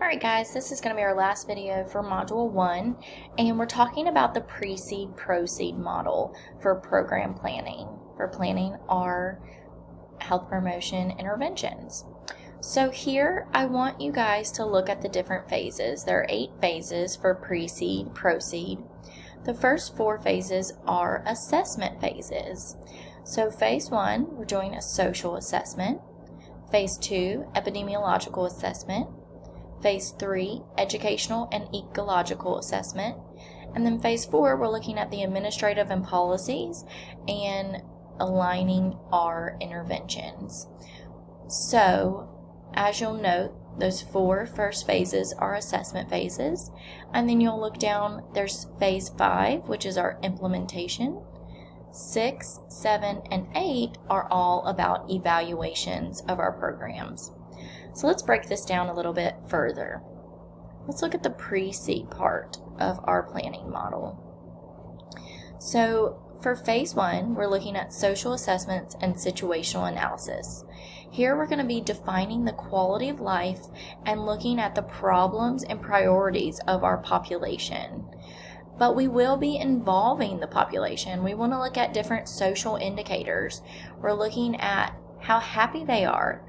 Alright guys, this is going to be our last video for Module 1, and we're talking about the Precede-Proceed model for program planning, for planning our health promotion interventions. So here, I want you guys to look at the different phases. There are 8 phases for Precede-Proceed. The first 4 phases are assessment phases. So phase 1, we're doing a social assessment. Phase 2, epidemiological assessment. Phase 3, educational and ecological assessment. And then phase 4, we're looking at the administrative and policies and aligning our interventions. So, as you'll note, those 4 first phases are assessment phases. And then you'll look down, there's phase 5, which is our implementation. 6, 7, and 8 are all about evaluations of our programs. So let's break this down a little bit further. Let's look at the Precede part of our planning model. So for phase 1, we're looking at social assessments and situational analysis. Here we're going to be defining the quality of life and looking at the problems and priorities of our population. But we will be involving the population. We want to look at different social indicators. We're looking at how happy they are,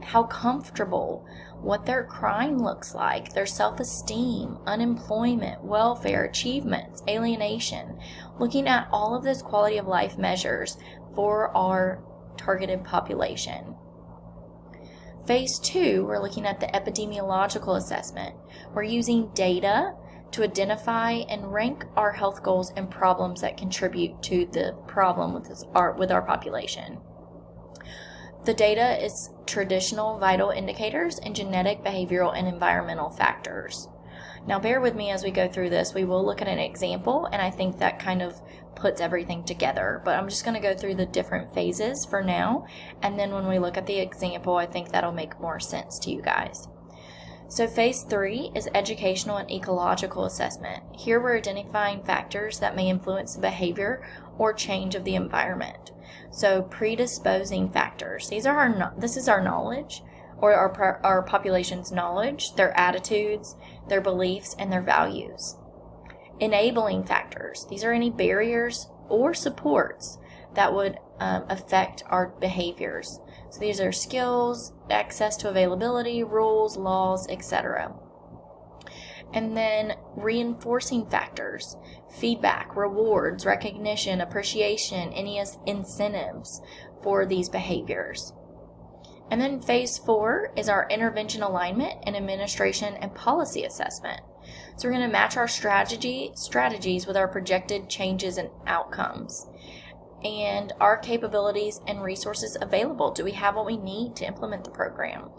how comfortable, what their crime looks like, their self-esteem, unemployment, welfare, achievements, alienation, looking at all of those quality of life measures for our targeted population. Phase 2, we're looking at the epidemiological assessment. We're using data to identify and rank our health goals and problems that contribute to the problem with our population. The data is traditional vital indicators and genetic, behavioral, and environmental factors. Now bear with me as we go through this. We will look at an example, and I think that kind of puts everything together. But I'm just going to go through the different phases for now, and then when we look at the example, I think that'll make more sense to you guys. So phase 3 is educational and ecological assessment. Here we're identifying factors that may influence the behavior or change of the environment. So predisposing factors. This is our knowledge, or our population's knowledge, their attitudes, their beliefs, and their values. Enabling factors. These are any barriers or supports that would affect our behaviors. So these are skills, access to availability, rules, laws, etc. And then reinforcing factors, feedback, rewards, recognition, appreciation, any incentives for these behaviors. And then phase 4 is our intervention alignment and administration and policy assessment. So we're going to match our strategies with our projected changes and outcomes. And our capabilities and resources available. Do we have what we need to implement the program?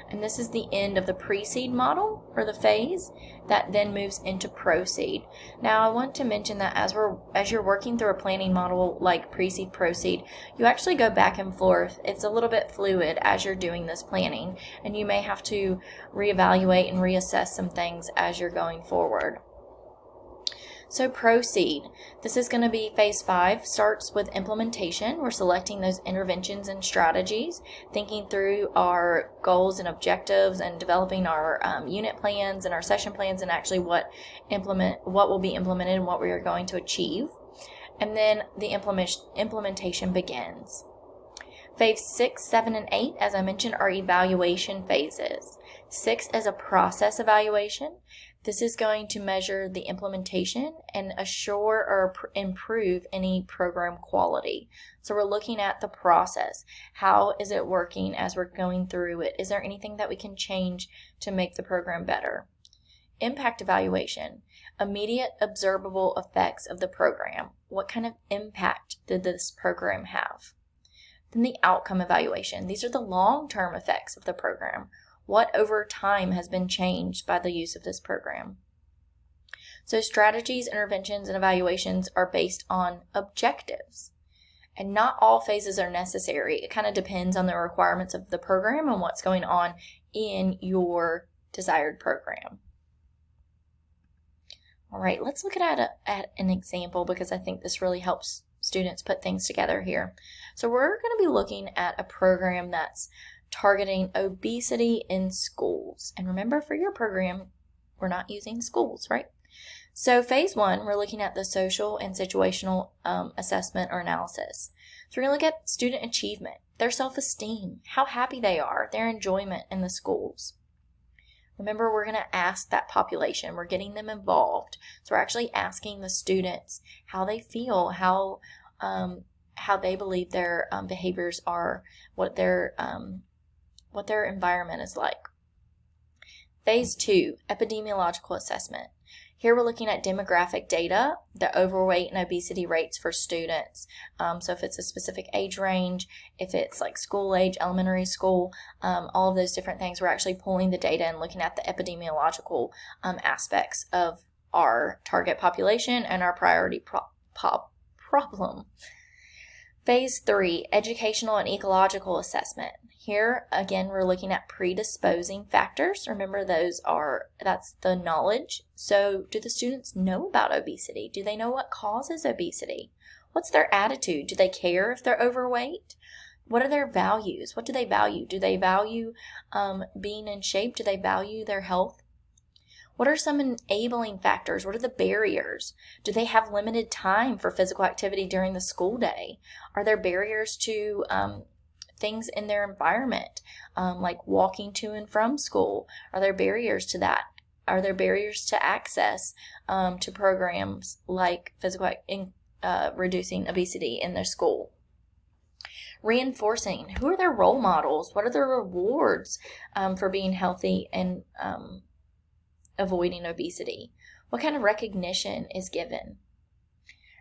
And this is the end of the Precede model, or the phase, that then moves into Proceed. Now I want to mention that as you're working through a planning model like Precede-Proceed, you actually go back and forth. It's a little bit fluid as you're doing this planning, and you may have to reevaluate and reassess some things as you're going forward. So Proceed. This is going to be phase 5, starts with implementation. We're selecting those interventions and strategies, thinking through our goals and objectives, and developing our unit plans and our session plans, and actually what will be implemented and what we are going to achieve. And then the implementation begins. Phase 6, 7, and 8, as I mentioned, are evaluation phases. 6 is a process evaluation. This is going to measure the implementation and assure or improve any program quality. So we're looking at the process. How is it working as we're going through it? Is there anything that we can change to make the program better? Impact evaluation. Immediate observable effects of the program. What kind of impact did this program have? Then the outcome evaluation. These are the long-term effects of the program. What over time has been changed by the use of this program? So strategies, interventions, and evaluations are based on objectives. And not all phases are necessary. It kind of depends on the requirements of the program and what's going on in your desired program. All right, let's look at an example, because I think this really helps students put things together here. So we're going to be looking at a program that's targeting obesity in schools. And remember, for your program, we're not using schools, right? So phase 1, we're looking at the social and situational assessment or analysis. So we're going to look at student achievement, their self-esteem, how happy they are, their enjoyment in the schools. Remember, we're going to ask that population. We're getting them involved. So we're actually asking the students how they feel, how they believe their behaviors are, what their environment is like. Phase 2, epidemiological assessment. Here we're looking at demographic data, the overweight and obesity rates for students. So if it's a specific age range, if it's like school age, elementary school, all of those different things, we're actually pulling the data and looking at the epidemiological aspects of our target population and our priority problem. Phase 3, educational and ecological assessment. Here, again, we're looking at predisposing factors. Remember, that's the knowledge. So do the students know about obesity? Do they know what causes obesity? What's their attitude? Do they care if they're overweight? What are their values? What do they value? Do they value being in shape? Do they value their health? What are some enabling factors? What are the barriers? Do they have limited time for physical activity during the school day? Are there barriers to things in their environment, like walking to and from school? Are there barriers to that? Are there barriers to access to programs like reducing obesity in their school? Reinforcing. Who are their role models? What are the rewards for being healthy and avoiding obesity? What kind of recognition is given?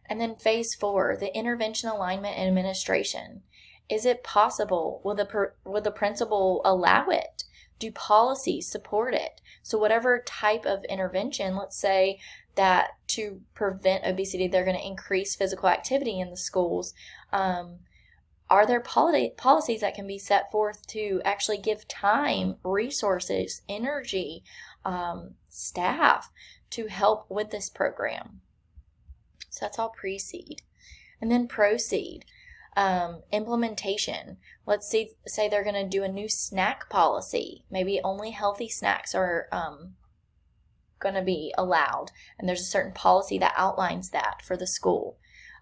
And then phase 4, the intervention, alignment, and administration. Is it possible? Will the principal allow it? Do policies support it? So whatever type of intervention, let's say that to prevent obesity, they're going to increase physical activity in the schools. Are there policies that can be set forth to actually give time, resources, energy, staff to help with this program? So that's all precede. And then proceed. Implementation. Let's say they're going to do a new snack policy. Maybe only healthy snacks are going to be allowed. And there's a certain policy that outlines that for the school.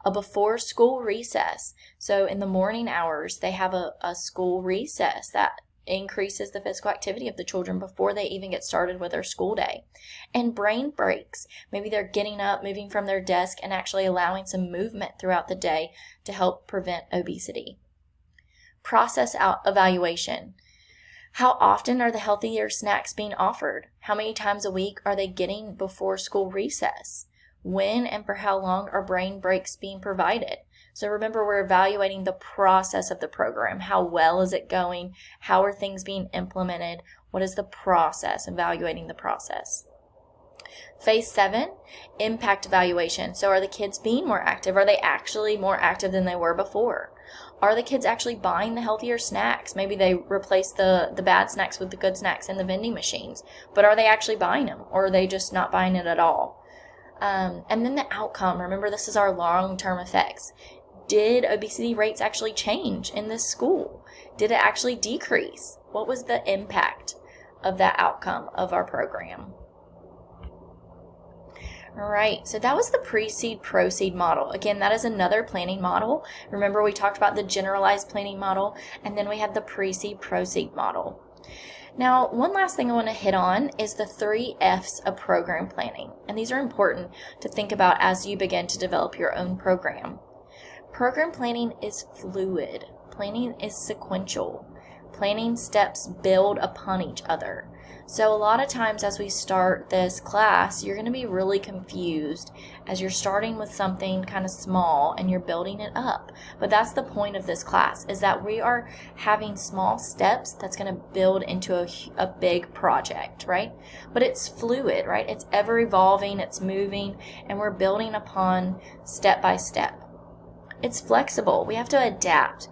A before school recess. So in the morning hours, they have a school recess that increases the physical activity of the children before they even get started with their school day. And brain breaks. Maybe they're getting up, moving from their desk, and actually allowing some movement throughout the day to help prevent obesity. Process evaluation. How often are the healthier snacks being offered? How many times a week are they getting before school recess? When and for how long are brain breaks being provided? So remember, we're evaluating the process of the program. How well is it going? How are things being implemented? What is the process? Evaluating the process. Phase 7, impact evaluation. So are the kids being more active? Are they actually more active than they were before? Are the kids actually buying the healthier snacks? Maybe they replace the bad snacks with the good snacks in the vending machines. But are they actually buying them? Or are they just not buying it at all? And then the outcome. Remember, this is our long-term effects. Did obesity rates actually change in this school? Did it actually decrease? What was the impact of that outcome of our program? All right, so that was the Precede-Proceed model. Again, that is another planning model. Remember, we talked about the generalized planning model, and then we had the Precede-Proceed model. Now, one last thing I want to hit on is the 3 F's of program planning, and these are important to think about as you begin to develop your own program. Program planning is fluid. Planning is sequential. Planning steps build upon each other. So a lot of times as we start this class, you're going to be really confused as you're starting with something kind of small and you're building it up. But that's the point of this class, is that we are having small steps that's going to build into a big project, right? But it's fluid, right? It's ever evolving, it's moving, and we're building upon step by step. It's flexible. We have to adapt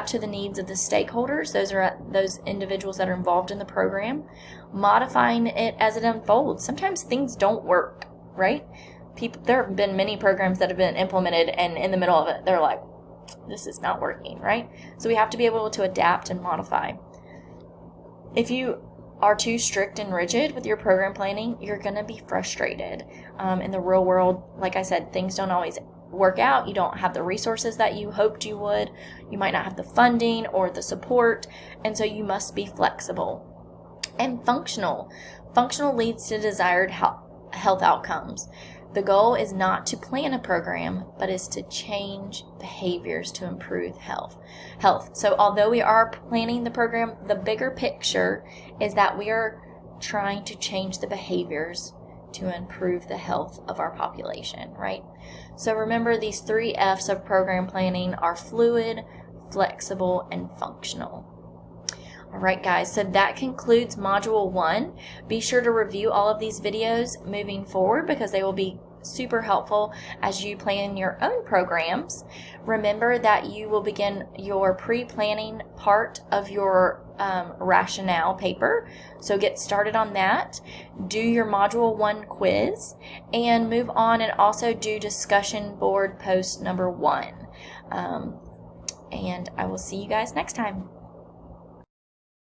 to the needs of the stakeholders. Those are those individuals that are involved in the program, modifying it as it unfolds. Sometimes things don't work, right? There have been many programs that have been implemented, and in the middle of it, they're like, this is not working, right? So we have to be able to adapt and modify. If you are too strict and rigid with your program planning, you're going to be frustrated. In the real world, like I said, things don't always work out. You don't have the resources that you hoped you would. You might not have the funding or the support, and so you must be flexible. And functional. Functional leads to desired health outcomes. The goal is not to plan a program, but is to change behaviors to improve health. So although we are planning the program, the bigger picture is that we are trying to change the behaviors to improve the health of our population, right? So remember, these 3 F's of program planning are fluid, flexible, and functional. All right, guys, so that concludes Module 1. Be sure to review all of these videos moving forward because they will be super helpful as you plan your own programs. Remember that you will begin your pre-planning part of your rationale paper, so get started on that. Do your Module 1 quiz and move on, and also do discussion board post number 1. And I will see you guys next time.